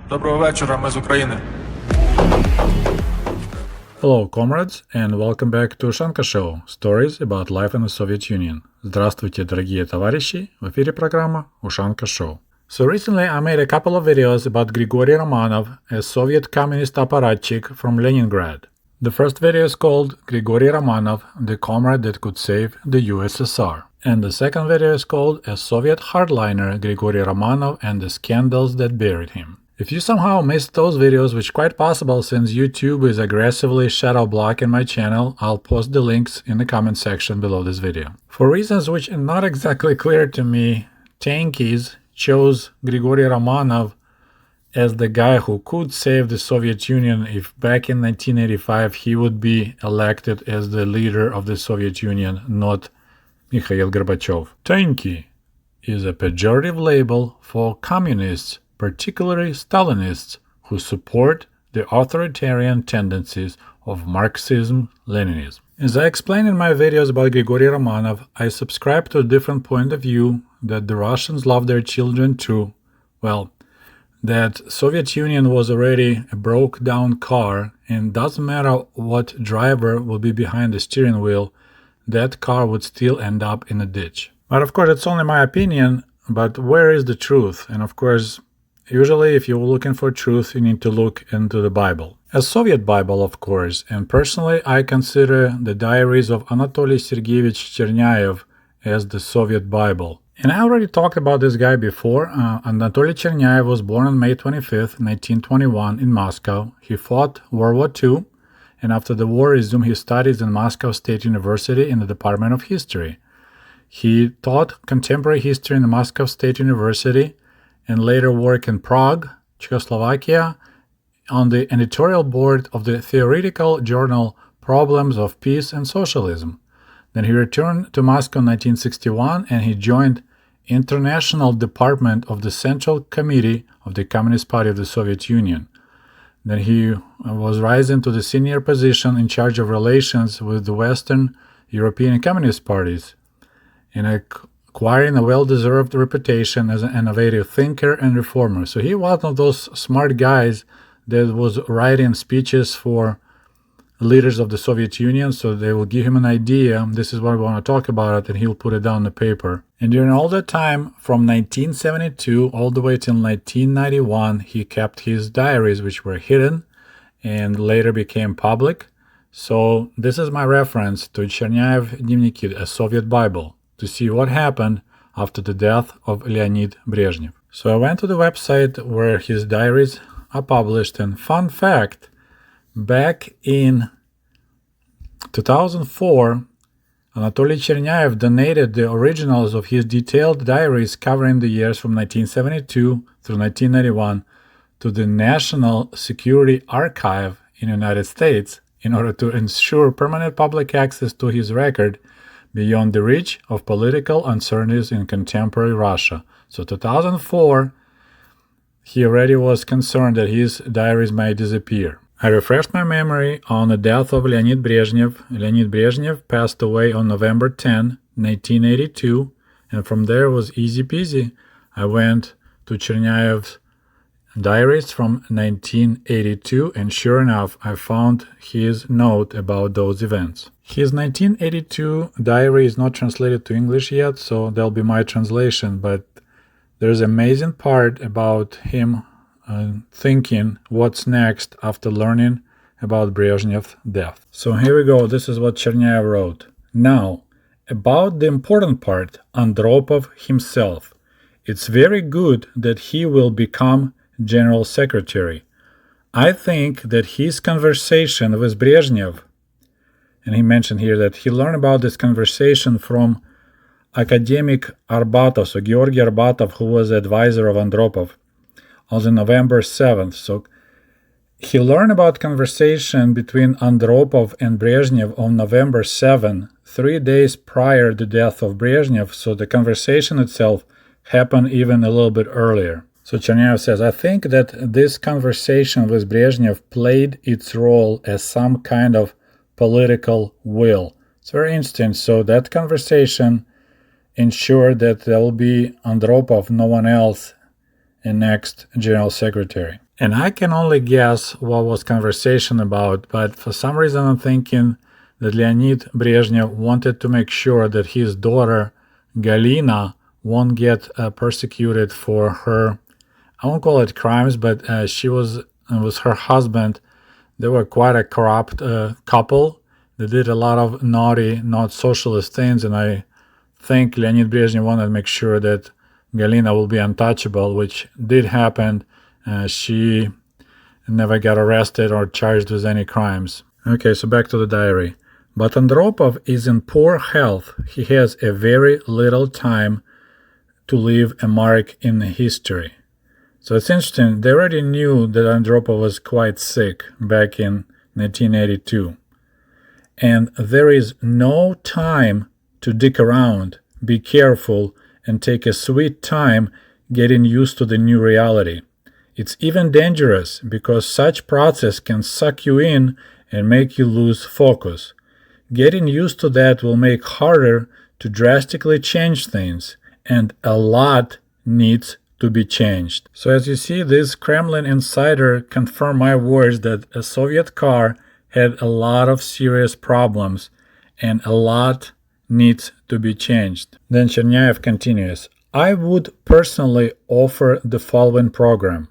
Доброго вечора, ми з України. Hello, comrades, and welcome back to Ushanka Show, stories about life in the Soviet Union. Здравствуйте, дорогие товарищи, в эфире программа Ushanka Show. So recently I made a couple of videos about Grigory Romanov, a Soviet communist apparatchik from Leningrad. The first video is called Grigory Romanov, the comrade that could save the USSR. And the second video is called A Soviet Hardliner, Grigory Romanov and the Scandals That Buried Him. If you somehow missed those videos, which is quite possible since YouTube is aggressively shadow blocking my channel, I'll post the links in the comment section below this video. For reasons which are not exactly clear to me, tankies chose Grigory Romanov as the guy who could save the Soviet Union if back in 1985 he would be elected as the leader of the Soviet Union, not Mikhail Gorbachev. Tanky is a pejorative label for communists, particularly Stalinists, who support the authoritarian tendencies of Marxism-Leninism. As I explained in my videos about Grigory Romanov, I subscribe to a different point of view that the Russians love their children too. Well, that Soviet Union was already a broke-down car, and doesn't matter what driver will be behind the steering wheel, that car would still end up in a ditch. But of course, it's only my opinion, but where is the truth? And of course, usually if you're looking for truth, you need to look into the Bible. A Soviet Bible, of course, and personally I consider the diaries of Anatoly Sergeyevich Chernayev as the Soviet Bible. And I already talked about this guy before. Anatoly Chernayev was born on May 25th, 1921 in Moscow. He fought World War II, and after the war resumed his studies in Moscow State University in the Department of History. He taught contemporary history in the Moscow State University and later worked in Prague, Czechoslovakia, on the editorial board of the theoretical journal Problems of Peace and Socialism. Then he returned to Moscow in 1961 and he joined International Department of the Central Committee of the Communist Party of the Soviet Union. Then he was rising to the senior position in charge of relations with the Western European Communist parties and acquiring a well-deserved reputation as an innovative thinker and reformer. So he was one of those smart guys that was writing speeches for leaders of the Soviet Union, so they will give him an idea, this is what we want to talk about, and he'll put it down on the paper. And during all that time, from 1972 all the way till 1991, he kept his diaries, which were hidden and later became public. So this is my reference to Chernayev Dnevniki, a Soviet Bible, to see what happened after the death of Leonid Brezhnev. So I went to the website where his diaries are published, and fun fact, back in 2004, Anatoly Chernayev donated the originals of his detailed diaries covering the years from 1972 through 1991 to the National Security Archive in the United States in order to ensure permanent public access to his record beyond the reach of political uncertainties in contemporary Russia. So 2004, he already was concerned that his diaries may disappear. I refreshed my memory on the death of Leonid Brezhnev. Leonid Brezhnev passed away on November 10, 1982, and from there was easy peasy. I went to Chernayev's diaries from 1982, and sure enough, I found his note about those events. His 1982 diary is not translated to English yet, so that'll be my translation, but there's an amazing part about him thinking what's next after learning about Brezhnev's death. So here we go, this is what Chernayev wrote. Now, about the important part, Andropov himself. It's very good that he will become General Secretary. I think that his conversation with Brezhnev, and he mentioned here that he learned about this conversation from academic Arbatov, so Georgy Arbatov, who was the advisor of Andropov, on November 7th. So he learned about conversation between Andropov and Brezhnev on November 7, 3 days prior to the death of Brezhnev. So the conversation itself happened even a little bit earlier. So Chernayev says, I think that this conversation with Brezhnev played its role as some kind of political will. It's very interesting. So that conversation ensured that there will be Andropov, no one else, and next General Secretary. And I can only guess what was conversation about, but for some reason I'm thinking that Leonid Brezhnev wanted to make sure that his daughter Galina won't get persecuted for her, I won't call it crimes, but she was with her husband. They were quite a corrupt couple. They did a lot of naughty, not socialist things, and I think Leonid Brezhnev wanted to make sure that Galina will be untouchable, which did happen. She never got arrested or charged with any crimes. Okay, so back to the diary. But Andropov is in poor health. He has a very little time to leave a mark in history. So it's interesting. They already knew that Andropov was quite sick back in 1982. And there is no time to dick around, be careful, and take a sweet time getting used to the new reality. It's even dangerous because such process can suck you in and make you lose focus. Getting used to that will make harder to drastically change things, and a lot needs to be changed. So as you see, this Kremlin insider confirmed my words that a Soviet car had a lot of serious problems and a lot needs to be changed. Then Chernayev continues, I would personally offer the following program.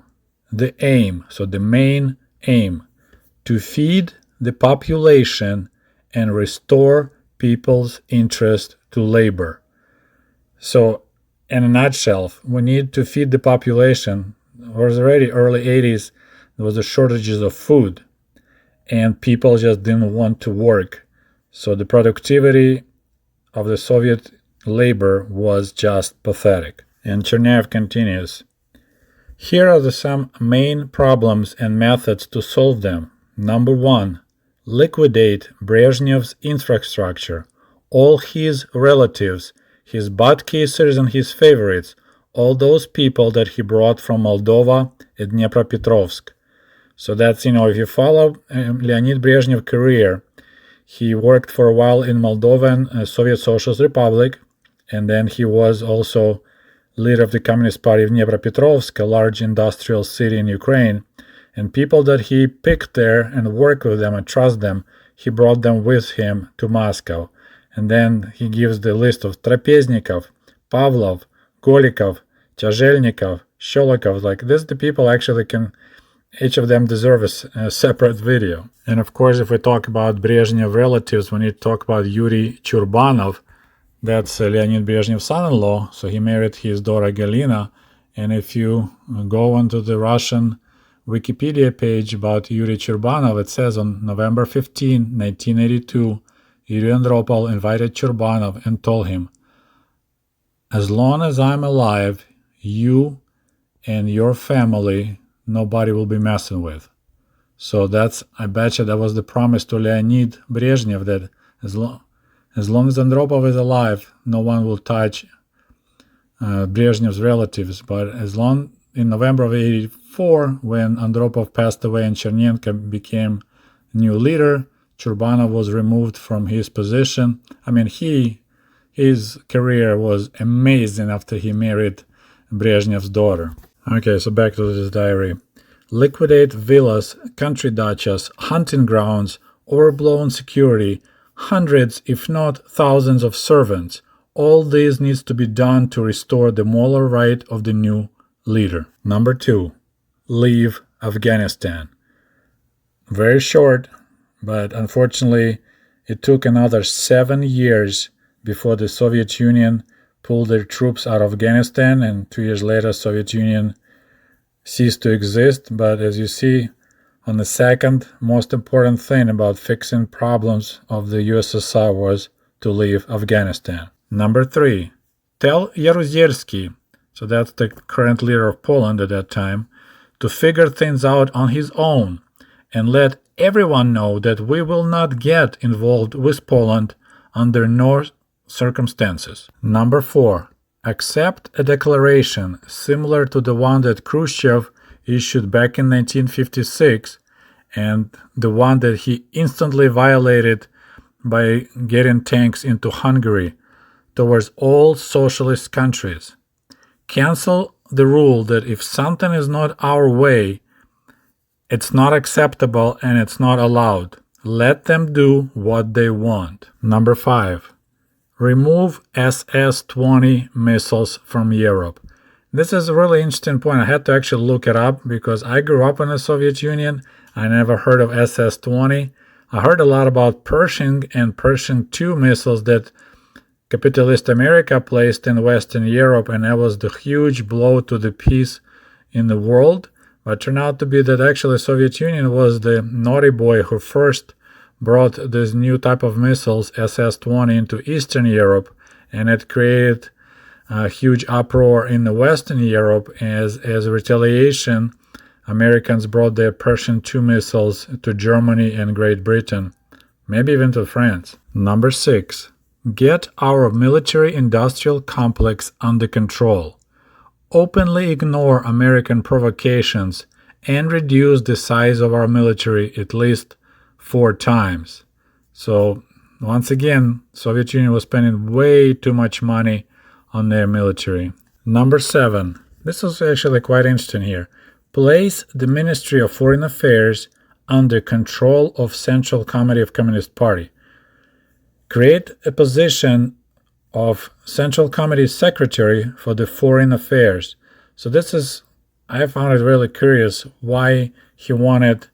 The aim, so the main aim, to feed the population and restore people's interest to labor. So, in a nutshell, we need to feed the population. It was already early 80s, there was a shortages of food, and people just didn't want to work. So the productivity of the Soviet labor was just pathetic. And Chernayev continues, here are some main problems and methods to solve them. Number 1. Liquidate Brezhnev's infrastructure, all his relatives, his butt kissers and his favorites, all those people that he brought from Moldova and Dnipropetrovsk. So that's, if you follow Leonid Brezhnev's career, he worked for a while in Moldovan Soviet Socialist Republic, and then he was also leader of the Communist Party of Dnipropetrovsk, a large industrial city in Ukraine. And people that he picked there and worked with them and trust them, he brought them with him to Moscow. And then he gives the list of Trapeznikov, Pavlov, Golikov, Chazhelnikov, Sholokov. Like this, the people actually can, each of them deserves a separate video. And of course, if we talk about Brezhnev relatives, we need to talk about Yuri Churbanov. That's Leonid Brezhnev's son-in-law. So he married his daughter Galina. And if you go onto the Russian Wikipedia page about Yuri Churbanov, it says on November 15, 1982, Yuri Andropov invited Churbanov and told him, as long as I'm alive, you and your family, nobody will be messing with. So I bet you that was the promise to Leonid Brezhnev, that as long as Andropov is alive, no one will touch Brezhnev's relatives. But in November of 1984, when Andropov passed away and Chernenko became new leader, Churbanov was removed from his position. I mean, his career was amazing after he married Brezhnev's daughter. Okay, so back to this diary. Liquidate villas, country dachas, hunting grounds, overblown security, hundreds, if not thousands of servants. All this needs to be done to restore the moral right of the new leader. Number 2, leave Afghanistan. Very short, but unfortunately, it took another 7 years before the Soviet Union pulled their troops out of Afghanistan, and 2 years later, Soviet Union ceased to exist. But as you see, on the second most important thing about fixing problems of the USSR was to leave Afghanistan. Number 3, tell Jaruzelski, so that's the current leader of Poland at that time, to figure things out on his own and let everyone know that we will not get involved with Poland under no circumstances. Number 4, accept a declaration similar to the one that Khrushchev issued back in 1956 and the one that he instantly violated by getting tanks into Hungary towards all socialist countries. Cancel the rule that if something is not our way, It's not acceptable and it's not allowed. Let them do what they want. Number 5. Remove SS-20 missiles from Europe. This is a really interesting point. I had to actually look it up because I grew up in the Soviet Union. I never heard of SS-20. I heard a lot about Purging and Purging 2 missiles that capitalist America placed in Western Europe, and that was the huge blow to the peace in the world. But it turned out to be that actually Soviet Union was the naughty boy who first brought this new type of missiles, SS-20, into Eastern Europe, and it created a huge uproar in the Western Europe. As a retaliation, Americans brought their Pershing 2 missiles to Germany and Great Britain, maybe even to France. Number 6. Get our military-industrial complex under control. Openly ignore American provocations and reduce the size of our military at least 4 times. So, once again, Soviet Union was spending way too much money on their military. Number 7. This is actually quite interesting here. Place the Ministry of Foreign Affairs under control of Central Committee of Communist Party. Create a position of Central Committee Secretary for the Foreign Affairs. So I found it really curious why he wanted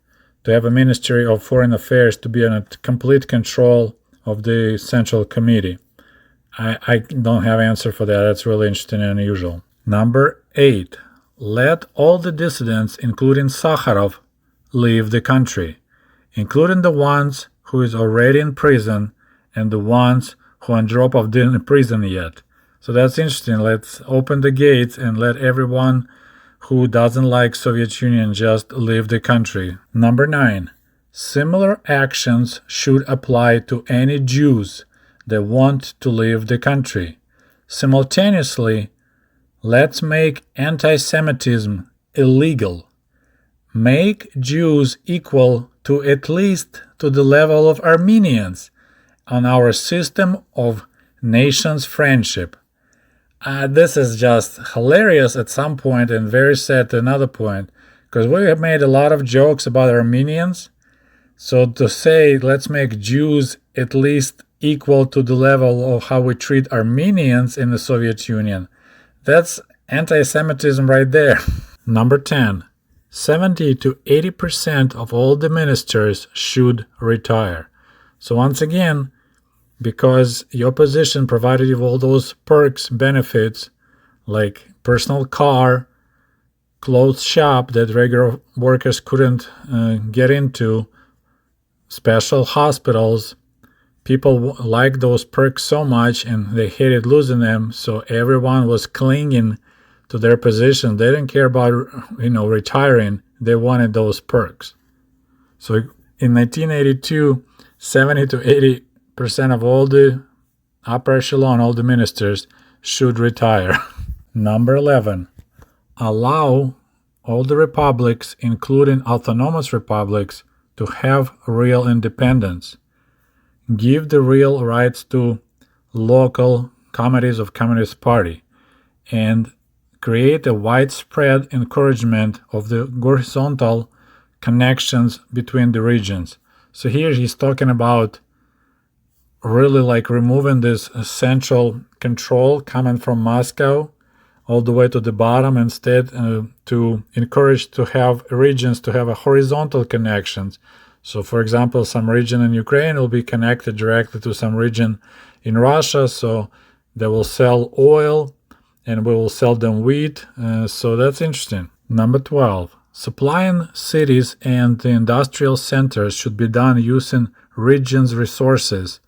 to have a Ministry of Foreign Affairs to be in complete control of the Central Committee. I don't have an answer for that. That's really interesting and unusual. Number 8. Let all the dissidents, including Sakharov, leave the country, including the ones who is already in prison and the ones who Andropov didn't imprison yet. So that's interesting. Let's open the gates and let everyone who doesn't like Soviet Union just leave the country. Number 9. Similar actions should apply to any Jews that want to leave the country. Simultaneously, let's make anti-Semitism illegal. Make Jews equal to at least to the level of Armenians on our system of nations friendship. This is just hilarious at some point and very sad at another point, because we have made a lot of jokes about Armenians. So to say let's make Jews at least equal to the level of how we treat Armenians in the Soviet Union, that's anti-Semitism right there. Number 10. 70 to 80% of all the ministers should retire. So once again, because your position provided you all those perks, benefits, like personal car, clothes shop that regular workers couldn't get into, special hospitals, people liked those perks so much and they hated losing them, so everyone was clinging to their position. They didn't care about retiring. They wanted those perks. So in 1982, 70 to 80% of all the upper echelon, all the ministers should retire. Number 11. Allow all the republics, including autonomous republics, to have real independence. Give the real rights to local committees of Communist Party and create a widespread encouragement of the horizontal connections between the regions. So here he's talking about really like removing this central control coming from Moscow all the way to the bottom, instead to encourage to have regions to have a horizontal connections. So for example, some region in Ukraine will be connected directly to some region in Russia, so they will sell oil and we will sell them wheat. So that's interesting. Number 12. Supplying cities and the industrial centers should be done using regions' resources.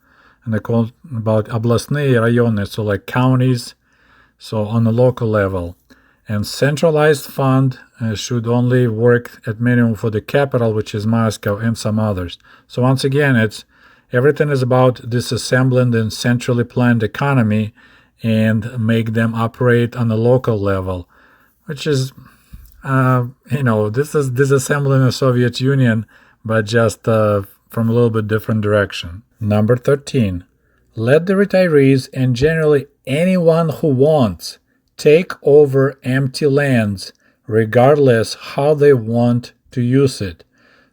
And they call it about областные районы, so like counties, so on the local level. And centralized fund should only work at minimum for the capital, which is Moscow, and some others. So once again, everything is about disassembling the centrally planned economy and make them operate on the local level, which is, this is disassembling the Soviet Union, but just from a little bit different direction. Number 13. Let the retirees and generally anyone who wants take over empty lands, regardless how they want to use it.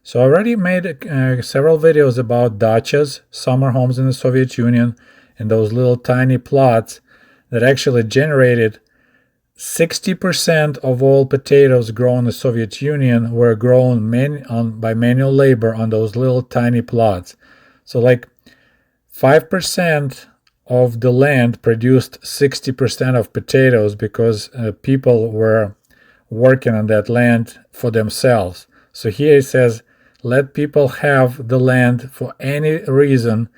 So I already made several videos about dachas, summer homes in the Soviet Union, and those little tiny plots that actually generated 60% of all potatoes grown in the Soviet Union were grown by manual labor on those little tiny plots. So like 5% of the land produced 60% of potatoes because people were working on that land for themselves. So here it says, let people have the land for any reason.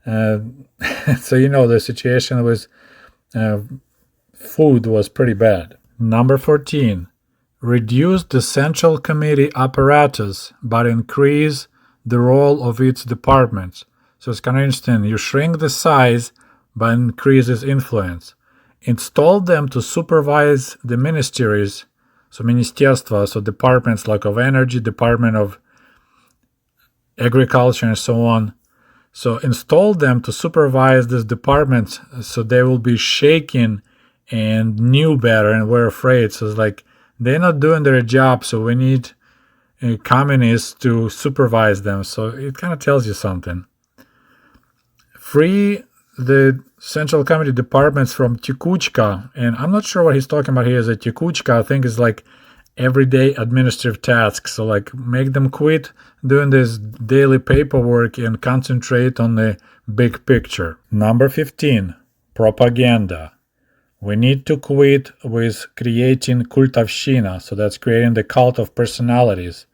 So the situation with food was pretty bad. Number 14. Reduce the Central Committee apparatus but increase the role of its departments. So it's kind of interesting. You shrink the size but increase its influence. Install them to supervise the ministries, so ministerstva, so departments like of energy, department of agriculture, and so on. So install them to supervise these departments so they will be shaken and knew better and were afraid. So it's like they're not doing their job, so we need communists to supervise them. So it kind of tells you something. Free the Central Committee departments from tekuchka, and I'm not sure what he's talking about here as a tekuchka. I think it's like everyday administrative tasks. So like make them quit doing this daily paperwork and concentrate on the big picture. Number 15, propaganda. We need to quit with creating kultovshina, so that's creating the cult of personalities,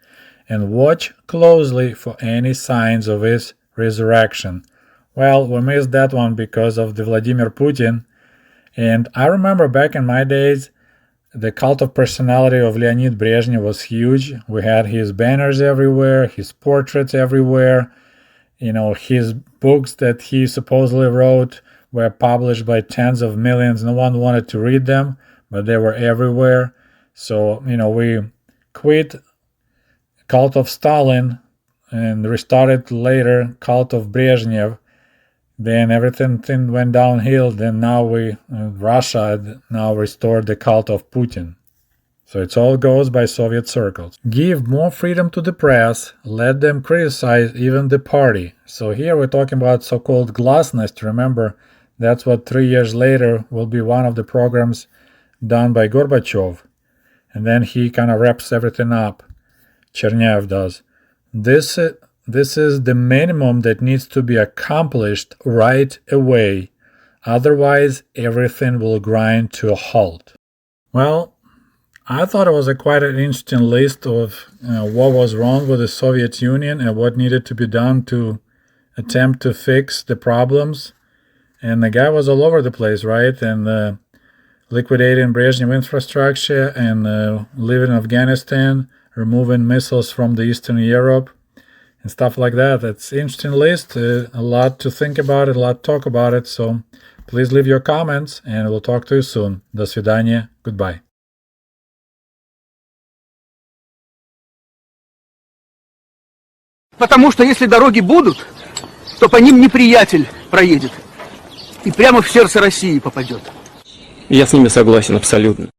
and watch closely for any signs of his resurrection. Well, we missed that one because of the Vladimir Putin, and I remember back in my days, the cult of personality of Leonid Brezhnev was huge. We had his banners everywhere, his portraits everywhere, his books that he supposedly wrote were published by tens of millions. No one wanted to read them, but they were everywhere. So, we quit cult of Stalin and restarted later cult of Brezhnev. Then everything went downhill. Then now Russia had now restored the cult of Putin. So it all goes by Soviet circles. Give more freedom to the press. Let them criticize even the party. So here we're talking about so-called glasnost. Remember, that's what 3 years later will be one of the programs done by Gorbachev. And then he kind of wraps everything up. Chernayev does. This is the minimum that needs to be accomplished right away. Otherwise, everything will grind to a halt. Well, I thought it was quite an interesting list of what was wrong with the Soviet Union and what needed to be done to attempt to fix the problems. And the guy was all over the place, right? And liquidating Brezhnev infrastructure and living in Afghanistan, removing missiles from the Eastern Europe, and stuff like that. It's an interesting list, a lot to think about it, a lot to talk about it. So please leave your comments, and we'll talk to you soon. До свидания. Goodbye. Потому что если дороги будут, то по ним неприятель проедет и прямо в сердце России попадет. Я с ними согласен абсолютно.